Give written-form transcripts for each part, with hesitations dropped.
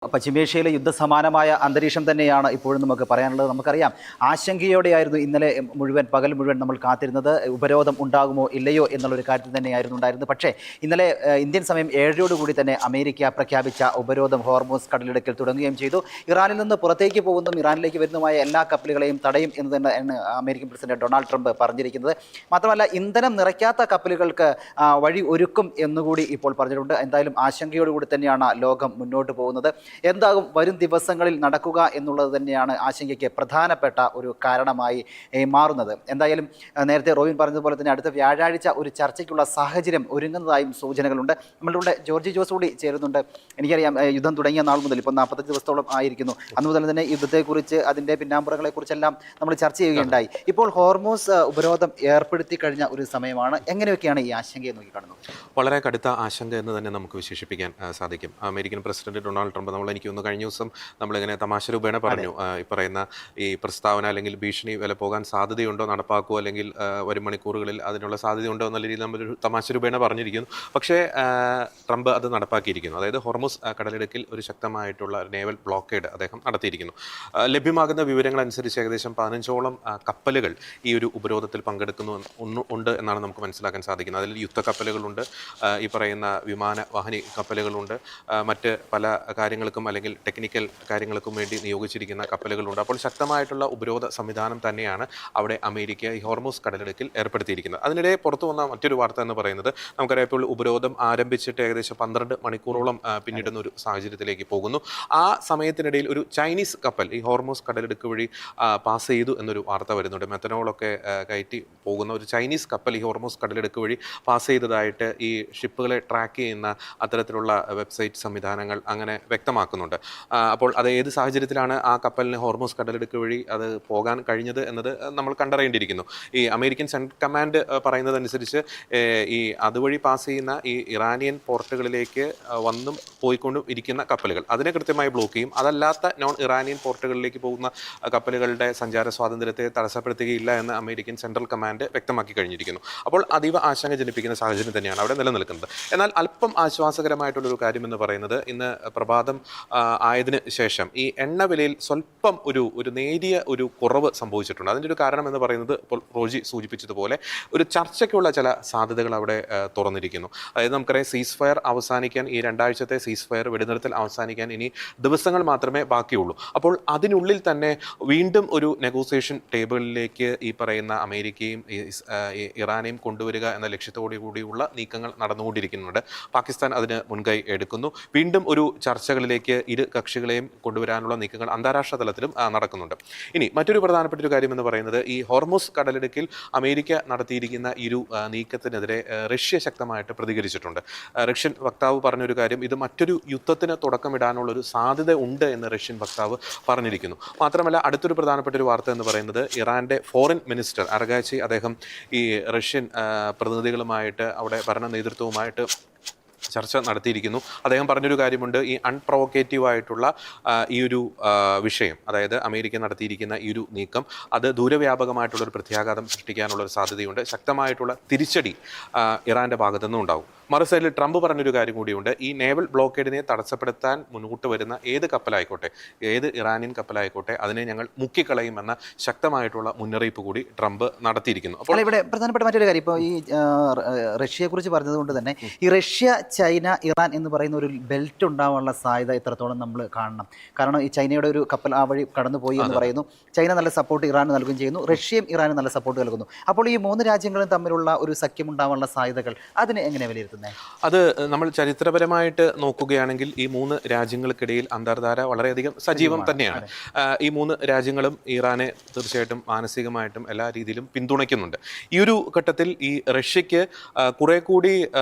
പശ്ചിമേഷ്യയിലെ യുദ്ധസമാനമായ അന്തരീക്ഷം തന്നെയാണ് ഇപ്പോഴും നമുക്ക് പറയാനുള്ളത്. നമുക്കറിയാം, ആശങ്കയോടെയായിരുന്നു ഇന്നലെ പകൽ മുഴുവൻ നമ്മൾ കാത്തിരുന്നത്. ഉപരോധം ഉണ്ടാകുമോ ഇല്ലയോ എന്നുള്ളൊരു കാര്യത്തിൽ തന്നെയായിരുന്നു ഉണ്ടായിരുന്നത്. പക്ഷേ ഇന്നലെ ഇന്ത്യൻ സമയം 7:00 തന്നെ അമേരിക്ക പ്രഖ്യാപിച്ച ഉപരോധം ഹോർമൂസ് കടലിടുക്കിൽ തുടങ്ങുകയും ചെയ്തു. ഇറാനിൽ നിന്ന് പുറത്തേക്ക് പോകുന്നതും ഇറാനിലേക്ക് വരുന്നതുമായ എല്ലാ കപ്പലുകളെയും തടയും എന്ന് തന്നെയാണ് അമേരിക്കൻ പ്രസിഡന്റ് ഡൊണാൾഡ് ട്രംപ് പറഞ്ഞിരിക്കുന്നത്. മാത്രമല്ല, ഇന്ധനം നിറയ്ക്കാത്ത കപ്പലുകൾക്ക് വഴി ഒരുക്കും എന്നുകൂടി ഇപ്പോൾ പറഞ്ഞിട്ടുണ്ട്. എന്തായാലും ആശങ്കയോടുകൂടി തന്നെയാണ് ലോകം മുന്നോട്ട് പോകുന്നത്. എന്താകും വരും ദിവസങ്ങളിൽ നടക്കുക എന്നുള്ളത് തന്നെയാണ് ആശങ്കയ്ക്ക് പ്രധാനപ്പെട്ട ഒരു കാരണമായി മാറുന്നത്. എന്തായാലും നേരത്തെ റോബിൻ പറഞ്ഞതുപോലെ തന്നെ അടുത്ത വ്യാഴാഴ്ച ഒരു ചർച്ചയ്ക്കുള്ള സാഹചര്യം ഒരുങ്ങുന്നതായും സൂചനകളുണ്ട്. നമ്മളുടെ ജോർജി ജോസ് കൂടി ചേരുന്നുണ്ട്. എനിക്കറിയാം, യുദ്ധം തുടങ്ങിയ നാൾ മുതൽ ഇപ്പോൾ 45 ദിവസത്തോളം ആയിരിക്കുന്നു. അന്ന് മുതൽ തന്നെ യുദ്ധത്തെക്കുറിച്ച് അതിൻ്റെ പിന്നാമ്പുറങ്ങളെക്കുറിച്ചെല്ലാം നമ്മൾ ചർച്ച ചെയ്യുകയുണ്ടായി. ഇപ്പോൾ ഹോർമൂസ് ഉപരോധം ഏർപ്പെടുത്തി കഴിഞ്ഞ ഒരു സമയമാണ്. എങ്ങനെയൊക്കെയാണ് ഈ ആശങ്കയെ നോക്കിക്കാണുന്നത്? വളരെ കടുത്ത ആശങ്ക എന്ന് തന്നെ നമുക്ക് വിശേഷിപ്പിക്കാൻ സാധിക്കും. അമേരിക്കൻ പ്രസിഡന്റ് ഡൊണാൾഡ് ട്രംപ് എനിക്ക് തോന്നുന്നു കഴിഞ്ഞ ദിവസം നമ്മളിങ്ങനെ തമാശ രൂപേണ പറഞ്ഞു, ഈ പറയുന്ന ഈ പ്രസ്താവന അല്ലെങ്കിൽ ഭീഷണി വില പോകാൻ സാധ്യതയുണ്ടോ, നടപ്പാക്കുമോ അല്ലെങ്കിൽ വരും മണിക്കൂറുകളിൽ അതിനുള്ള സാധ്യതയുണ്ടോ എന്നുള്ള രീതിയിൽ നമ്മളൊരു തമാശ രൂപേണ പറഞ്ഞിരിക്കുന്നു. പക്ഷേ ട്രംപ് അത് നടപ്പാക്കിയിരിക്കുന്നു. അതായത് ഹോർമൂസ് കടലിടുക്കിൽ ഒരു ശക്തമായിട്ടുള്ള നേവൽ ബ്ലോക്കേഡ് അദ്ദേഹം നടത്തിയിരിക്കുന്നു. ലഭ്യമാകുന്ന വിവരങ്ങൾ അനുസരിച്ച് ഏകദേശം 15ഓളം കപ്പലുകൾ ഈ ഒരു ഉപരോധത്തിൽ ഉണ്ട് എന്നാണ് നമുക്ക് മനസ്സിലാക്കാൻ സാധിക്കുന്നത്. അതിൽ യുദ്ധക്കപ്പലുകളുണ്ട്, ഈ പറയുന്ന വിമാനവാഹിനി കപ്പലുകളുണ്ട്, മറ്റ് പല കാര്യങ്ങൾക്കും അല്ലെങ്കിൽ ടെക്നിക്കൽ കാര്യങ്ങൾക്കും വേണ്ടി നിയോഗിച്ചിരിക്കുന്ന കപ്പലുകളുണ്ട്. അപ്പോൾ ശക്തമായിട്ടുള്ള ഉപരോധ സംവിധാനം തന്നെയാണ് അവിടെ അമേരിക്ക ഈ ഹോർമൂസ് കടലിടുക്കിൽ ഏർപ്പെടുത്തിയിരിക്കുന്നത്. അതിനിടെ പുറത്തു വന്ന മറ്റൊരു വാർത്ത എന്ന് പറയുന്നത്, നമുക്കറിയാം ഇപ്പോൾ ഉപരോധം ആരംഭിച്ചിട്ട് ഏകദേശം 12 മണിക്കൂറോളം പിന്നിടുന്ന ഒരു സാഹചര്യത്തിലേക്ക് പോകുന്നു. ആ സമയത്തിനിടയിൽ ഒരു ചൈനീസ് കപ്പൽ ഈ ഹോർമൂസ് കടലിടുക്ക് വഴി പാസ് ചെയ്തു എന്നൊരു വാർത്ത വരുന്നുണ്ട്. മെത്തനോളൊക്കെ കയറ്റി പോകുന്ന ഒരു ചൈനീസ് കപ്പൽ ഈ ഹോർമൂസ് കടലിടുക്ക് വഴി പാസ് ചെയ്തതായിട്ട് ഈ ഷിപ്പുകളെ ട്രാക്ക് ചെയ്യുന്ന അത്തരത്തിലുള്ള വെബ്സൈറ്റ് സംവിധാനങ്ങൾ അങ്ങനെ വ്യക്തമാക്കുന്നുണ്ട്. അപ്പോൾ അത് ഏത് സാഹചര്യത്തിലാണ് ആ കപ്പലിന് ഹോർമൂസ് കടലിടുക്ക് വഴി അത് പോകാൻ കഴിഞ്ഞത് എന്നത് നമ്മൾ കണ്ടറിയേണ്ടിയിരിക്കുന്നു. ഈ അമേരിക്കൻ സെൻട്രൽ കമാൻഡ് പറയുന്നതനുസരിച്ച് ഈ അതുവഴി പാസ് ചെയ്യുന്ന ഈ ഇറാനിയൻ പോർട്ടുകളിലേക്ക് വന്നും പോയിക്കൊണ്ടും ഇരിക്കുന്ന കപ്പലുകൾ അതിനെ കൃത്യമായി ബ്ലോക്ക് ചെയ്യും. അതല്ലാത്ത നോൺ ഇറാനിയൻ പോർട്ടുകളിലേക്ക് പോകുന്ന കപ്പലുകളുടെ സഞ്ചാര സ്വാതന്ത്ര്യത്തെ തടസ്സപ്പെടുത്തുകയില്ല എന്ന് അമേരിക്കൻ സെൻട്രൽ കമാൻഡ് വ്യക്തമാക്കി കഴിഞ്ഞിരിക്കുന്നു. അപ്പോൾ അതീവ ആശങ്ക ജനിപ്പിക്കുന്ന സാഹചര്യം തന്നെയാണ് അവിടെ നിലനിൽക്കുന്നത്. എന്നാൽ അല്പം ആശ്വാസകരമായിട്ടുള്ളൊരു കാര്യമെന്ന് പറയുന്നത്, ഇന്ന് പ്രഭാതം ആയതിനു ശേഷം ഈ എണ്ണ വിലയിൽ സ്വല്പം ഒരു നേരിയ ഒരു കുറവ് സംഭവിച്ചിട്ടുണ്ട്. അതിൻ്റെ ഒരു കാരണം എന്ന് പറയുന്നത്, ഇപ്പോൾ റോജി സൂചിപ്പിച്ചതുപോലെ ഒരു ചർച്ചയ്ക്കുള്ള ചില സാധ്യതകൾ അവിടെ തുറന്നിരിക്കുന്നു. അതായത് നമുക്കറിയാം, സീസ് ഫയർ അവസാനിക്കാൻ ഈ 2 ആഴ്ചത്തെ സീസ് ഫയർ വെടിനിർത്തൽ അവസാനിക്കാൻ ഇനി ദിവസങ്ങൾ മാത്രമേ ബാക്കിയുള്ളൂ. അപ്പോൾ അതിനുള്ളിൽ തന്നെ വീണ്ടും ഒരു നെഗോസിയേഷൻ ടേബിളിലേക്ക് ഈ പറയുന്ന അമേരിക്കയും ഇറാനെയും കൊണ്ടുവരിക എന്ന ലക്ഷ്യത്തോടു കൂടിയുള്ള നീക്കങ്ങൾ നടന്നുകൊണ്ടിരിക്കുന്നുണ്ട്. പാകിസ്ഥാൻ അതിന് മുൻകൈ എടുക്കുന്നു. വീണ്ടും ഒരു ചർച്ചകളിലേക്ക് ഇരു കക്ഷികളെയും കൊണ്ടുവരാനുള്ള നീക്കങ്ങൾ അന്താരാഷ്ട്ര തലത്തിലും നടക്കുന്നുണ്ട്. ഇനി മറ്റൊരു പ്രധാനപ്പെട്ട ഒരു കാര്യം എന്ന് പറയുന്നത്, ഈ ഹോർമൂസ് കടലിടുക്കിൽ അമേരിക്ക നടത്തിയിരിക്കുന്ന ഇരു നീക്കത്തിനെതിരെ റഷ്യ ശക്തമായിട്ട് പ്രതികരിച്ചിട്ടുണ്ട്. റഷ്യൻ വക്താവ് പറഞ്ഞൊരു കാര്യം, ഇത് മറ്റൊരു യുദ്ധത്തിന് തുടക്കമിടാനുള്ളൊരു സാധ്യത ഉണ്ട് എന്ന് റഷ്യൻ വക്താവ് പറഞ്ഞിരിക്കുന്നു. മാത്രമല്ല, അടുത്തൊരു പ്രധാനപ്പെട്ട ഒരു വാർത്ത എന്ന് പറയുന്നത്, ഇറാൻ്റെ ഫോറിൻ മിനിസ്റ്റർ അറഗാച്ചി അദ്ദേഹം ഈ റഷ്യൻ പ്രതിനിധികളുമായിട്ട് അവിടെ ഭരണ നേതൃത്വവുമായിട്ട് ചർച്ച നടത്തിയിരിക്കുന്നു. അദ്ദേഹം പറഞ്ഞൊരു കാര്യമുണ്ട്, ഈ അൺപ്രൊവോക്കേറ്റീവ് ആയിട്ടുള്ള ഈ ഒരു വിഷയം, അതായത് അമേരിക്ക നടത്തിയിരിക്കുന്ന ഈ ഒരു നീക്കം അത് ദൂരവ്യാപകമായിട്ടുള്ളൊരു പ്രത്യാഘാതം സൃഷ്ടിക്കാനുള്ളൊരു സാധ്യതയുണ്ട്. ശക്തമായിട്ടുള്ള തിരിച്ചടി ഇറാൻ്റെ ഭാഗത്തു നിന്നും ഉണ്ടാവും. മറുസൈഡിൽ ട്രംപ് പറഞ്ഞൊരു കാര്യം കൂടിയുണ്ട്, ഈ നേവൽ ബ്ലോക്കേഡിനെ തടസ്സപ്പെടുത്താൻ മുന്നോട്ട് വരുന്ന ഏത് കപ്പലായിക്കോട്ടെ, ഏത് ഇറാനിയൻ കപ്പലായിക്കോട്ടെ, അതിനെ ഞങ്ങൾ മുക്കിക്കളയുമെന്ന ശക്തമായിട്ടുള്ള മുന്നറിയിപ്പ് കൂടി ട്രംപ് നടത്തിയിരിക്കുന്നു. അപ്പോൾ ഇവിടെ പ്രധാനപ്പെട്ട മറ്റൊരു കാര്യം, ഇപ്പോൾ ഈ റഷ്യയെക്കുറിച്ച് പറഞ്ഞതുകൊണ്ട് തന്നെ ഈ റഷ്യ, ചൈന, ഇറാൻ എന്ന് പറയുന്ന ഒരു ബെൽറ്റ് ഉണ്ടാവാനുള്ള സാധ്യത എത്രത്തോളം നമ്മൾ കാണണം? കാരണം ഈ ചൈനയുടെ ഒരു കപ്പൽ ആ വഴി കടന്നുപോയി എന്ന് പറയുന്നു. ചൈന നല്ല സപ്പോർട്ട് ഇറാന് നൽകുകയും ചെയ്യുന്നു, റഷ്യയും ഇറാനും നല്ല സപ്പോർട്ട് നൽകുന്നു. അപ്പോൾ ഈ 3 രാജ്യങ്ങളും തമ്മിലുള്ള ഒരു സഖ്യം ഉണ്ടാവാനുള്ള സാധ്യതകൾ അതിനെ എങ്ങനെ വിലയിരുത്തുന്നത്? അത് നമ്മൾ ചരിത്രപരമായിട്ട് നോക്കുകയാണെങ്കിൽ ഈ 3 രാജ്യങ്ങൾക്കിടയിൽ അന്തർധാര വളരെയധികം സജീവം തന്നെയാണ്. ഈ 3 രാജ്യങ്ങളും ഇറാനെ തീർച്ചയായിട്ടും മാനസികമായിട്ടും എല്ലാ രീതിയിലും പിന്തുണയ്ക്കുന്നുണ്ട്. ഈ ഒരു ഘട്ടത്തിൽ ഈ റഷ്യക്ക് കുറെ കൂടി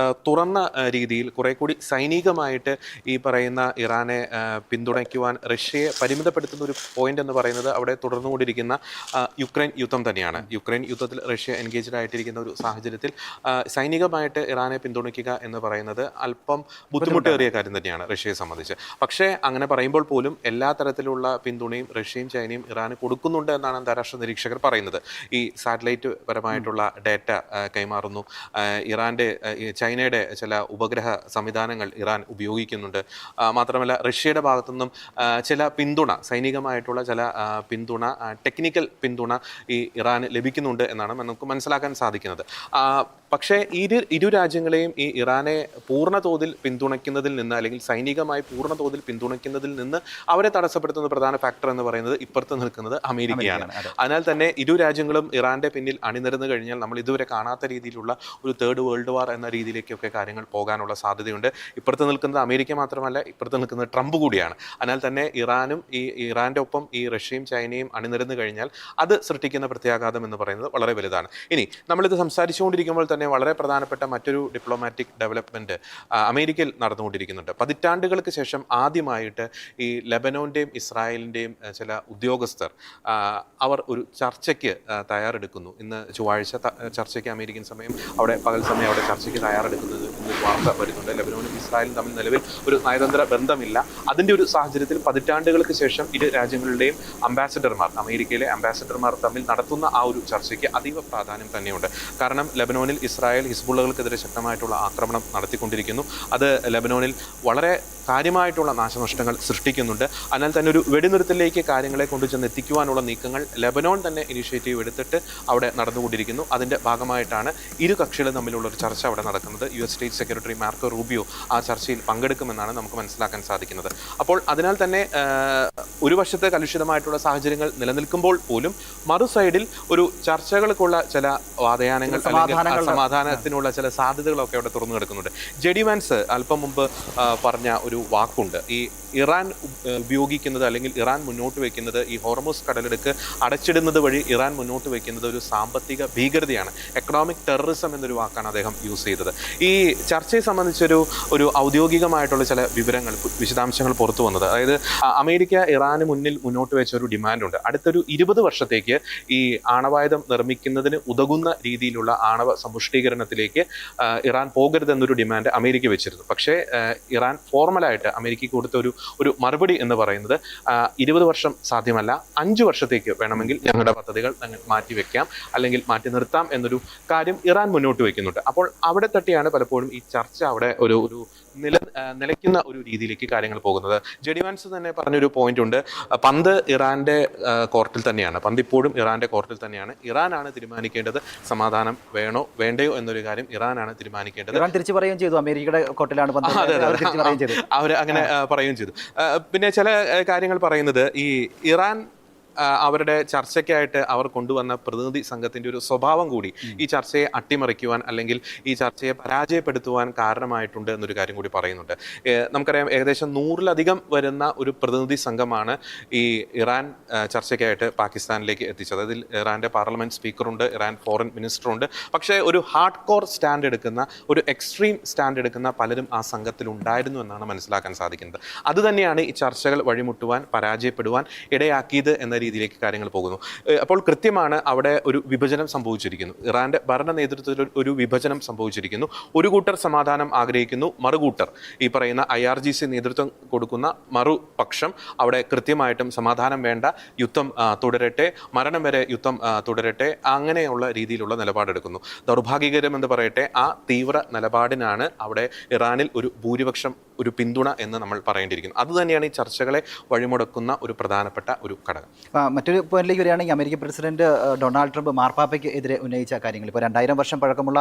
തുറന്ന രീതിയിൽ, കുറെ കൂടി സൈനികമായിട്ട് ഈ പറയുന്ന ഇറാനെ പിന്തുണയ്ക്കുവാൻ റഷ്യയെ പരിമിതപ്പെടുത്തുന്ന ഒരു പോയിന്റ് എന്ന് പറയുന്നത്, അവിടെ തുടർന്നുകൊണ്ടിരിക്കുന്ന യുക്രൈൻ യുദ്ധം തന്നെയാണ്. യുക്രൈൻ യുദ്ധത്തിൽ റഷ്യ എൻഗേജ്ഡ് ആയിട്ടിരിക്കുന്ന ഒരു സാഹചര്യത്തിൽ സൈനികമായിട്ട് ഇറാനെ പിന്തുണയ്ക്കുക പറയുക എന്ന് പറയുന്നത് അല്പം ബുദ്ധിമുട്ടേറിയ കാര്യം തന്നെയാണ് റഷ്യയെ സംബന്ധിച്ച്. പക്ഷേ അങ്ങനെ പറയുമ്പോൾ പോലും എല്ലാ തരത്തിലുള്ള പിന്തുണയും റഷ്യയും ചൈനയും ഇറാന് കൊടുക്കുന്നുണ്ട് എന്നാണ് അന്താരാഷ്ട്ര നിരീക്ഷകർ പറയുന്നത്. ഈ സാറ്റലൈറ്റ് പരമായിട്ടുള്ള ഡേറ്റ കൈമാറുന്നു, ചൈനയുടെ ചില ഉപഗ്രഹ സംവിധാനങ്ങൾ ഇറാൻ ഉപയോഗിക്കുന്നുണ്ട്. മാത്രമല്ല റഷ്യയുടെ ഭാഗത്തുനിന്നും ചില പിന്തുണ, സൈനികമായിട്ടുള്ള ചില പിന്തുണ, ടെക്നിക്കൽ പിന്തുണ ഈ ഇറാന് ലഭിക്കുന്നുണ്ട് എന്നാണ് നമുക്ക് മനസ്സിലാക്കാൻ സാധിക്കുന്നത്. പക്ഷേ ഇരു രാജ്യങ്ങളെയും ഈ ഇറാനെ പൂർണ്ണ തോതിൽ പിന്തുണയ്ക്കുന്നതിൽ നിന്ന്, അല്ലെങ്കിൽ സൈനികമായി പൂർണ്ണ തോതിൽ പിന്തുണയ്ക്കുന്നതിൽ നിന്ന് അവരെ തടസ്സപ്പെടുത്തുന്ന പ്രധാന ഫാക്ടർ എന്ന് പറയുന്നത് ഇപ്പുറത്ത് നിൽക്കുന്നത് അമേരിക്കയാണ്. അതിനാൽ തന്നെ ഇരു രാജ്യങ്ങളും ഇറാന്റെ പിന്നിൽ അണിനിരന്നു കഴിഞ്ഞാൽ നമ്മൾ ഇതുവരെ കാണാത്ത രീതിയിലുള്ള ഒരു തേർഡ് വേൾഡ് വാർ എന്ന രീതിയിലേക്കൊക്കെ കാര്യങ്ങൾ പോകാനുള്ള സാധ്യതയുണ്ട്. ഇപ്പുറത്ത് നിൽക്കുന്നത് അമേരിക്ക മാത്രമല്ല, ഇപ്പുറത്ത് നിൽക്കുന്നത് ട്രംപ് കൂടിയാണ്. അതിനാൽ തന്നെ ഇറാനും ഇറാന്റെ ഒപ്പം ഈ റഷ്യയും ചൈനയും അണിനിരന്നു കഴിഞ്ഞാൽ അത് സൃഷ്ടിക്കുന്ന പ്രത്യാഘാതം എന്ന് പറയുന്നത് വളരെ വലുതാണ്. ഇനി നമ്മളിത് സംസാരിച്ചുകൊണ്ടിരിക്കുമ്പോൾ തന്നെ വളരെ പ്രധാനപ്പെട്ട മറ്റൊരു ഡിപ്ലോമാറ്റിക് ഡെവലപ്മെന്റ് അമേരിക്കയിൽ നടന്നുകൊണ്ടിരിക്കുന്നുണ്ട്. പതിറ്റാണ്ടുകൾക്ക് ശേഷം ആദ്യമായിട്ട് ഈ ലെബനോന്റെയും ഇസ്രായേലിന്റെയും ചില ഉദ്യോഗസ്ഥർ അവർ ഒരു ചർച്ചയ്ക്ക് തയ്യാറെടുക്കുന്നു. ഇന്ന് ചൊവ്വാഴ്ച ചർച്ചയ്ക്ക് അമേരിക്കൻ സമയം, അവിടെ പകൽ സമയം അവിടെ ചർച്ചയ്ക്ക് തയ്യാറെടുക്കുന്നത് എന്നൊരു വാർത്ത വരുന്നുണ്ട്. ലെബനോനും ഇസ്രായേലും തമ്മിൽ നിലവിൽ ഒരു നയതന്ത്ര ബന്ധമില്ല. അതിൻ്റെ ഒരു സാഹചര്യത്തിൽ പതിറ്റാണ്ടുകൾക്ക് ശേഷം ഇരു രാജ്യങ്ങളുടെയും അംബാസഡർമാർ, അമേരിക്കയിലെ അംബാസഡർമാർ തമ്മിൽ നടത്തുന്ന ആ ഒരു ചർച്ചയ്ക്ക് അതീവ പ്രാധാന്യം തന്നെയുണ്ട്. കാരണം ലെബനോനിൽ ഇസ്രായേൽ ഹിസ്ബുള്ളകൾക്കെതിരെ ശക്തമായിട്ടുള്ള ആക്രമണം നടത്തിക്കൊണ്ടിരിക്കുന്നു. അത് ലെബനോനിൽ വളരെ കാര്യമായിട്ടുള്ള നാശനഷ്ടങ്ങൾ സൃഷ്ടിക്കുന്നുണ്ട്. അതിനാൽ തന്നെ ഒരു വെടിനിർത്തലിലേക്ക് കാര്യങ്ങളെ കൊണ്ടുചെന്ന് എത്തിക്കുവാനുള്ള നീക്കങ്ങൾ ലെബനോൻ തന്നെ ഇനിഷ്യേറ്റീവ് എടുത്തിട്ട് അവിടെ നടന്നുകൊണ്ടിരിക്കുന്നു. അതിൻ്റെ ഭാഗമായിട്ടാണ് ഇരു കക്ഷികളും തമ്മിലുള്ള ഒരു ചർച്ച അവിടെ നടക്കുന്നത്. US state secretary Marco Rubio ആ ചർച്ചയിൽ പങ്കെടുക്കുമെന്നാണ് നമുക്ക് മനസ്സിലാക്കാൻ സാധിക്കുന്നത്. അപ്പോൾ അതിനാൽ തന്നെ ഒരു വശത്ത് കലുഷിതമായിട്ടുള്ള സാഹചര്യങ്ങൾ നിലനിൽക്കുമ്പോൾ പോലും മറു സൈഡിൽ ഒരു ചർച്ചകൾക്കുള്ള ചില വാദയാനങ്ങൾ, അല്ലെങ്കിൽ സമാധാനത്തിനുള്ള ചില സാധ്യതകളൊക്കെ അവിടെ തുറന്നു കിടക്കുന്നുണ്ട്. JD വാൻസ് അല്പം മുമ്പ് പറഞ്ഞ ഒരു വാക്കുണ്ട്. ഈ ഇറാൻ ഉപയോഗിക്കുന്നത്, അല്ലെങ്കിൽ ഇറാൻ മുന്നോട്ട് വയ്ക്കുന്നത്, ഈ ഹോർമുസ് കടലിടുക്ക് അടച്ചിടുന്നത് വഴി ഇറാൻ മുന്നോട്ട് വയ്ക്കുന്നത് ഒരു സാമ്പത്തിക ഭീകരതയാണ്, എക്കണോമിക് ടെററിസം എന്നൊരു വാക്കാണ് അദ്ദേഹം യൂസ് ചെയ്തത്. ഈ ചർച്ചയെ സംബന്ധിച്ചൊരു ഔദ്യോഗികമായിട്ടുള്ള ചില വിശദാംശങ്ങൾ പുറത്തു വന്നത്, അതായത് അമേരിക്ക ഇറാന് മുന്നോട്ട് വെച്ച ഒരു ഡിമാൻഡുണ്ട്. അടുത്തൊരു 20 വർഷത്തേക്ക് ഈ ആണവായുധം നിർമ്മിക്കുന്നതിന് ഉതകുന്ന രീതിയിലുള്ള ആണവ സമ്പുഷ്ടീകരണത്തിലേക്ക് ഇറാൻ പോകരുതെന്നൊരു ഡിമാൻഡ് അമേരിക്ക വെച്ചിരുന്നു. പക്ഷേ ഇറാൻ ഫോർമലായിട്ട് അമേരിക്കയ്ക്ക് കൊടുത്ത ഒരു മറുപടി എന്ന് പറയുന്നത് 20 വർഷം സാധ്യമല്ല, 5 വർഷത്തേക്ക് വേണമെങ്കിൽ ഞങ്ങളുടെ പദ്ധതികൾ മാറ്റിവെക്കാം, അല്ലെങ്കിൽ മാറ്റി നിർത്താം എന്നൊരു കാര്യം ഇറാൻ മുന്നോട്ട് വയ്ക്കുന്നുണ്ട്. അപ്പോൾ അവിടെ തട്ടിയാണ് പലപ്പോഴും ഈ ചർച്ച അവിടെ ഒരു നിലയ്ക്കുന്ന ഒരു രീതിയിലേക്ക് കാര്യങ്ങൾ പോകുന്നത്. JD വാൻസ് തന്നെ പറഞ്ഞൊരു പോയിന്റ് ഉണ്ട്, പന്ത് ഇറാന്റെ കോർട്ടിൽ തന്നെയാണ്, പന്ത് ഇപ്പോഴും ഇറാന്റെ കോർട്ടിൽ തന്നെയാണ്. ഇറാനാണ് തീരുമാനിക്കേണ്ടത് സമാധാനം വേണോ വേണ്ടയോ എന്നൊരു കാര്യം ഇറാനാണ് തീരുമാനിക്കേണ്ടത്. ഇറാൻ തിരിച്ചു പറയുകയും ചെയ്തു, അമേരിക്കയുടെ കോർട്ടിലാണ് അവർ അങ്ങനെ പറയുകയും ചെയ്തു. പിന്നെ ചില കാര്യങ്ങൾ പറയുന്നത്, ഈ ഇറാൻ അവരുടെ ചർച്ചയ്ക്കായിട്ട് അവർ കൊണ്ടുവന്ന പ്രതിനിധി സംഘത്തിൻ്റെ ഒരു സ്വഭാവം കൂടി ഈ ചർച്ചയെ അട്ടിമറിക്കുവാൻ, അല്ലെങ്കിൽ ഈ ചർച്ചയെ പരാജയപ്പെടുത്തുവാൻ കാരണമായിട്ടുണ്ട് എന്നൊരു കാര്യം കൂടി പറയുന്നുണ്ട്. നമുക്കറിയാം, ഏകദേശം 100-ലധികം വരുന്ന ഒരു പ്രതിനിധി സംഘമാണ് ഈ ഇറാൻ ചർച്ചയ്ക്കായിട്ട് പാകിസ്ഥാനിലേക്ക് എത്തിച്ചത്. അതിൽ ഇറാൻ്റെ പാർലമെന്റ് സ്പീക്കറുണ്ട്, ഇറാൻ ഫോറിൻ മിനിസ്റ്ററുണ്ട്. പക്ഷേ ഒരു ഹാർഡ് കോർ സ്റ്റാൻഡ് എടുക്കുന്ന, ഒരു എക്സ്ട്രീം സ്റ്റാൻഡ് എടുക്കുന്ന പലരും ആ സംഘത്തിൽ ഉണ്ടായിരുന്നു എന്നാണ് മനസ്സിലാക്കാൻ സാധിക്കുന്നത്. അതുതന്നെയാണ് ഈ ചർച്ചകൾ വഴിമുട്ടുവാൻ, പരാജയപ്പെടുവാൻ ഇടയാക്കിയത് എന്ന രീതിയിലേക്ക് കാര്യങ്ങൾ പോകുന്നു. അപ്പോൾ കൃത്യമാണ് അവിടെ ഒരു വിഭജനം സംഭവിച്ചിരിക്കുന്നു. ഇറാന്റെ ഭരണ നേതൃത്വത്തിൽ ഒരു വിഭജനം സംഭവിച്ചിരിക്കുന്നു. ഒരു കൂട്ടർ സമാധാനം ആഗ്രഹിക്കുന്നു, മറുകൂട്ടർ ഈ പറയുന്ന IRGC നേതൃത്വം കൊടുക്കുന്ന മറുപക്ഷം അവിടെ കൃത്യമായിട്ടും സമാധാനം വേണ്ട, യുദ്ധം തുടരട്ടെ, മരണം വരെ യുദ്ധം തുടരട്ടെ, അങ്ങനെയുള്ള രീതിയിലുള്ള നിലപാടെടുക്കുന്നു. ദൗർഭാഗ്യകരം എന്ന് പറയട്ടെ, ആ തീവ്ര നിലപാടിനാണ് അവിടെ ഇറാനിൽ ഒരു ഭൂരിപക്ഷം, ഒരു പിന്തുണ എന്ന് നമ്മൾ പറയേണ്ടിയിരിക്കുന്നു. അതുതന്നെയാണ് ഈ ചർച്ചകളെ വഴിമുടക്കുന്ന ഒരു പ്രധാനപ്പെട്ട ഒരു ഘടകം. മറ്റൊരു പോയിന്റിലേക്ക് വരികയാണെങ്കിൽ, അമേരിക്കൻ പ്രസിഡന്റ് ഡൊണാൾഡ് ട്രംപ് മാർപ്പാപ്പയ്ക്ക് എതിരെ ഉന്നയിച്ച കാര്യങ്ങൾ, ഇപ്പോൾ 2000 വർഷം പഴക്കമുള്ള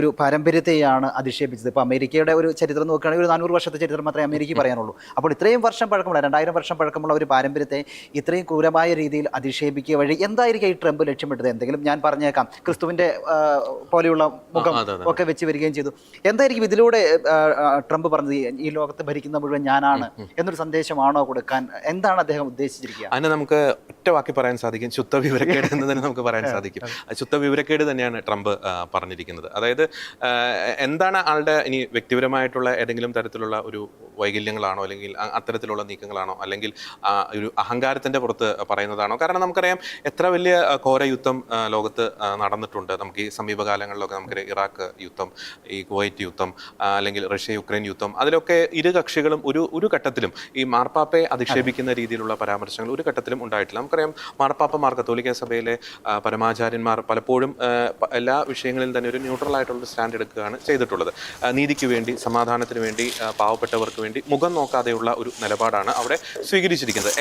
ഒരു പാരമ്പര്യത്തെയാണ് അധിക്ഷേപിച്ചത്. ഇപ്പോൾ അമേരിക്കയുടെ ഒരു ചരിത്രം നോക്കുകയാണെങ്കിൽ ഒരു 400 വർഷത്തെ ചരിത്രം മാത്രമേ അമേരിക്ക പറയാനുള്ളൂ. അപ്പോൾ ഇത്രയും വർഷം പഴക്കമുള്ള, 2000 വർഷം പഴക്കമുള്ള ഒരു പാരമ്പര്യത്തെ ഇത്രയും ക്രൂരമായ രീതിയിൽ അധിക്ഷേപിക്കുക വഴി എന്തായിരിക്കും ഈ ട്രംപ് ലക്ഷ്യമിട്ടത്? എന്തെങ്കിലും ഞാൻ പറഞ്ഞേക്കാം, ക്രിസ്തുവിൻ്റെ പോലെയുള്ള മുഖം ഒക്കെ വെച്ച് വരികയും ചെയ്തു. എന്തായിരിക്കും ഇതിലൂടെ ട്രംപ് പറഞ്ഞത്? ഈ ലോകത്ത് ഭരിക്കുന്ന മുഴുവൻ ഞാനാണ് എന്നൊരു സന്ദേശമാണോ കൊടുക്കാൻ? എന്താണ് അദ്ദേഹം ഉദ്ദേശിച്ചിരിക്കുക? അതിന് നമുക്ക് ഒറ്റ വാക്കി പറയാൻ സാധിക്കും, ശുദ്ധ വിവരക്കേട് എന്ന് തന്നെ നമുക്ക് പറയാൻ സാധിക്കും. ശുദ്ധ വിവരക്കേട് തന്നെയാണ് ട്രംപ് പറഞ്ഞിരിക്കുന്നത്. അതായത് എന്താണ് ആളുടെ ഇനി വ്യക്തിപരമായിട്ടുള്ള ഏതെങ്കിലും തരത്തിലുള്ള ഒരു വൈകല്യങ്ങളാണോ, അല്ലെങ്കിൽ അത്തരത്തിലുള്ള നീക്കങ്ങളാണോ, അല്ലെങ്കിൽ ഒരു അഹങ്കാരത്തിൻ്റെ പുറത്ത് പറയുന്നതാണോ? കാരണം നമുക്കറിയാം എത്ര വലിയ ഘോര യുദ്ധം ലോകത്ത് നടന്നിട്ടുണ്ട്. നമുക്ക് ഈ സമീപകാലങ്ങളിലൊക്കെ നമുക്ക് ഇറാഖ് യുദ്ധം, ഈ കുവൈറ്റ് യുദ്ധം, അല്ലെങ്കിൽ റഷ്യ യുക്രൈൻ യുദ്ധം, അതിലൊക്കെ ഇരു കക്ഷികളും ഒരു ഘട്ടത്തിലും ഈ മാർപ്പാപ്പയെ അധിക്ഷേപിക്കുന്ന രീതിയിലുള്ള പരാമർശങ്ങൾ ഒരു ഘട്ടത്തിലും ഉണ്ടായിട്ടില്ല. നമുക്കറിയാം മാർപ്പാപ്പമാർ, കത്തോലിക്ക സഭയിലെ പരമാചാര്യന്മാർ പലപ്പോഴും എല്ലാ വിഷയങ്ങളിലും തന്നെ ഒരു ന്യൂട്രൽ ആയിട്ടുള്ള സ്റ്റാൻഡ് എടുക്കുകയാണ് ചെയ്തിട്ടുള്ളത്. നീതിക്ക് വേണ്ടി, സമാധാനത്തിന് വേണ്ടി, പാവപ്പെട്ടവർക്ക് വേണ്ടി മുഖം നോക്കാതെയുള്ള ഒരു നിലപാടാണ് അവിടെ സ്വീകരിച്ചിരിക്കുന്നത്.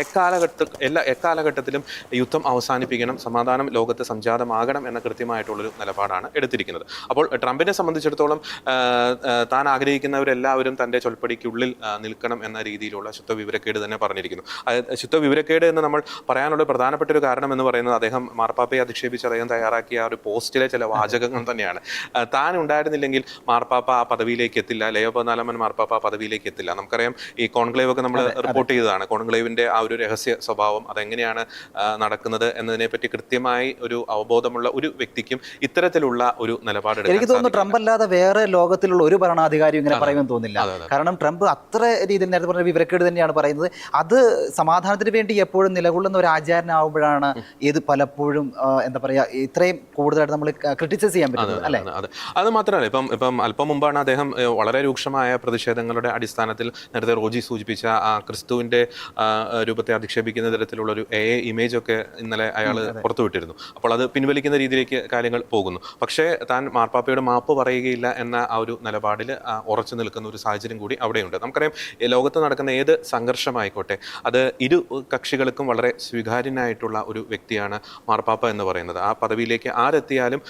എക്കാലഘട്ടത്തിലും യുദ്ധം അവസാനിപ്പിക്കണം, സമാധാനം ലോകത്ത് സംജാതമാകണം എന്ന കൃത്യമായിട്ടുള്ളൊരു നിലപാടാണ് എടുത്തിരിക്കുന്നത്. അപ്പോൾ ട്രംപിനെ സംബന്ധിച്ചിടത്തോളം താൻ ആഗ്രഹിക്കുന്നവരെല്ലാവരും തൻ്റെ ചൊൽപ്പടിക്കുള്ളിൽ നിൽക്കണം എന്ന രീതിയിലുള്ള ശുദ്ധ വിവരക്കേട് തന്നെ പറഞ്ഞിരിക്കുന്നു. ശുദ്ധ വിവരക്കേട് എന്ന് നമ്മൾ പറയാനുള്ള പ്രധാനപ്പെട്ട ഒരു കാരണം എന്ന് പറയുന്നത് അദ്ദേഹം മാർപ്പാപ്പയെ അധിക്ഷേപിച്ച് അദ്ദേഹം തയ്യാറാക്കിയ ഒരു പോസ്റ്റിലെ ചില വാചകങ്ങൾ തന്നെയാണ്. താൻ ഉണ്ടായിരുന്നില്ലെങ്കിൽ മാർപ്പാപ്പ ആ പദവിയിലേക്ക് എത്തില്ല, ലയോ 14 മാർപ്പാപ്പ ആ പദവിയിലേക്ക് എത്തില്ല. നമുക്കറിയാം ഈ കോൺക്ലേവ് ഒക്കെ നമ്മൾ റിപ്പോർട്ട് ചെയ്തതാണ്. കോൺക്ലേവിന്റെ ആ ഒരു രഹസ്യ സ്വഭാവം, അതെങ്ങനെയാണ് നടക്കുന്നത് എന്നതിനെപ്പറ്റി കൃത്യമായി ഒരു അവബോധമുള്ള ഒരു വ്യക്തിക്കും ഇത്തരത്തിലുള്ള ഒരു നിലപാട് എനിക്ക് തോന്നുന്നു ട്രംപ് അല്ലാതെ വേറെ ലോകത്തിലുള്ള ഒരു ഭരണാധികാരിയും ഇങ്ങനെ പറയുമെന്ന് തോന്നുന്നില്ല. കാരണം ട്രംപ് അത്ര രീതിയിൽ നേരത്തെ പറഞ്ഞ വിവരക്കേട് തന്നെയാണ് പറയുന്നത്. അത് സമാധാനത്തിന് വേണ്ടി എപ്പോഴും നിലകൊള്ളുന്ന ഒരു ആചാരനാവുമ്പോഴാണ് ഇത് പലപ്പോഴും എന്താ പറയാ ഇത്രയും കൂടുതലായിട്ട് നമ്മൾ ക്രിട്ടിസൈസ് ചെയ്യാൻ പറ്റുന്നത്, അല്ലേ? അത് മാത്രമല്ല, ഇപ്പം അല്പം മുമ്പാണ് അദ്ദേഹം വളരെ രൂക്ഷമായ പ്രതിഷേധങ്ങളുടെ അടിസ്ഥാനത്തിൽ നേരത്തെ റോജി സൂചിപ്പിച്ച ക്രിസ്തുവിന്റെ രൂപത്തെ അധിക്ഷേപിക്കുന്ന തരത്തിലുള്ള ഒരു ഇമേജ് ഒക്കെ ഇന്നലെ അയാൾ പുറത്തുവിട്ടിരുന്നു. അപ്പോൾ അത് പിൻവലിക്കുന്ന രീതിയിലേക്ക് കാര്യങ്ങൾ പോകുന്നു. പക്ഷേ താൻ മാർപ്പാപ്പയോട് മാപ്പ് പറയുകയില്ല എന്ന ആ ഒരു നിലപാടിൽ ഉറച്ചു നിൽക്കുന്ന ഒരു സാഹചര്യം കൂടി അവിടെയുണ്ട്. നമുക്കറിയാം ലോകത്ത് നടക്കുന്ന ഏത് സംഘർഷമായിക്കോട്ടെ അത് ഇരു കക്ഷികൾക്കും വളരെ സ്വീകാര്യനായിട്ടുള്ള ഒരു വ്യക്തിയാണ് മാർപ്പാപ്പ എന്ന് പറയുന്നത്. ആ പദവിയിലേക്ക് ആരെത്തിയാലും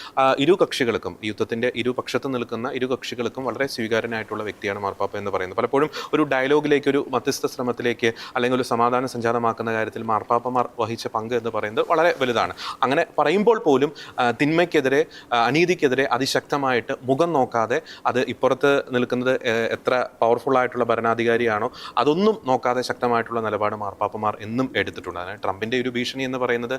ഇരു കക്ഷികൾക്കും, യുദ്ധത്തിന്റെ ഇരുപക്ഷത്ത് നിൽക്കുന്ന ഇരു കക്ഷികൾക്കും വളരെ സ്വീകാര്യനായിട്ടുള്ള വ്യക്തിയാണ് മാർപ്പാപ്പ എന്ന് പറയുന്നത്. പലപ്പോഴും ഒരു ഡയലോഗിലേക്ക്, ഒരു മധ്യസ്ഥ ശ്രമത്തിലേക്ക്, അല്ലെങ്കിൽ ഒരു സമാധാനം സഞ്ചാരമാക്കുന്ന കാര്യത്തിൽ മാർപ്പാപ്പമാർ വഹിച്ച പങ്ക് എന്ന് പറയുന്നത് വളരെ വലുതാണ്. അങ്ങനെ പറയുമ്പോൾ പോലും തിന്മയ്ക്കെതിരെ, അനീതിക്കെതിരെ അതിശക്തമായിട്ട് മുഖം നോക്കാതെ, അത് ഇപ്പുറത്ത് നിൽക്കുന്നത് എത്ര പവർഫുൾ ആയിട്ടുള്ള ഭരണാധികാരിയാണോ അതൊന്നും നോക്കാതെ ശക്തമായിട്ടുള്ള നിലപാട് മാർപ്പാപ്പമാർ എന്നും എടുത്തിട്ടുണ്ട്. അതായത് ട്രംപിന്റെ ഒരു ഭീഷണി എന്ന് പറയുന്നത്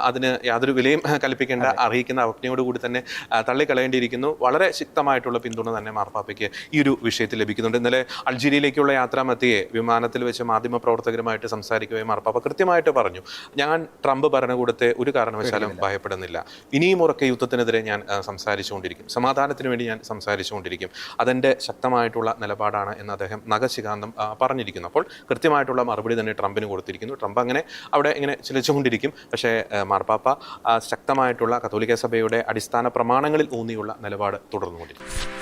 അതിന് യാതൊരു വിലയും കൽപ്പിക്കേണ്ട, അർഹിക്കുന്ന അവജ്ഞയോടുകൂടി തന്നെ തള്ളിക്കളയേണ്ടിയിരിക്കുന്നു. വളരെ ശക്തമായിട്ടുള്ള പിന്തുണ തന്നെ മാർപ്പാപ്പയ്ക്ക് ഈ ഒരു വിഷയത്തിൽ ലഭിക്കുന്നുണ്ട്. ഇന്നലെ അൾജീരിയയിലേക്കുള്ള യാത്രാമധ്യേ വിമാനത്തിൽ വെച്ച് മാധ്യമ പ്രവർത്തകരുമായിട്ട് സംസാരിക്കുകയും മാർപ്പാപ്പ കൃത്യമായിട്ട് പറഞ്ഞു, ഞാൻ ട്രംപ് ഭരണകൂടത്തെ ഒരു കാരണവശാലും ഭയപ്പെടുന്നില്ല. ഇനിയും ഉറക്കെ യുദ്ധത്തിനെതിരെ ഞാൻ സംസാരിച്ചുകൊണ്ടിരിക്കും, സമാധാനത്തിന് വേണ്ടി ഞാൻ സംസാരിച്ചുകൊണ്ടിരിക്കും. അതെൻ്റെ ശക്തമായിട്ടുള്ള നിലപാടാണ് എന്ന് അദ്ദേഹം നഖശികാന്തം പറഞ്ഞിരിക്കുന്നു. അപ്പോൾ കൃത്യമായിട്ടുള്ള മറുപടി തന്നെ ട്രംപിന് കൊടുത്തിരിക്കുന്നു. ട്രംപ് അങ്ങനെ അവിടെ ഇങ്ങനെ ചിലച്ചുകൊണ്ടിരിക്കും. പക്ഷേ മാർപ്പാപ്പ ശക്തമായിട്ടുള്ള കത്തോലിക്ക സഭയുടെ അടിസ്ഥാന പ്രമാണങ്ങളിൽ ഊന്നിയുള്ള നിലപാട് തുടർന്നുകൊണ്ടിരിക്കും.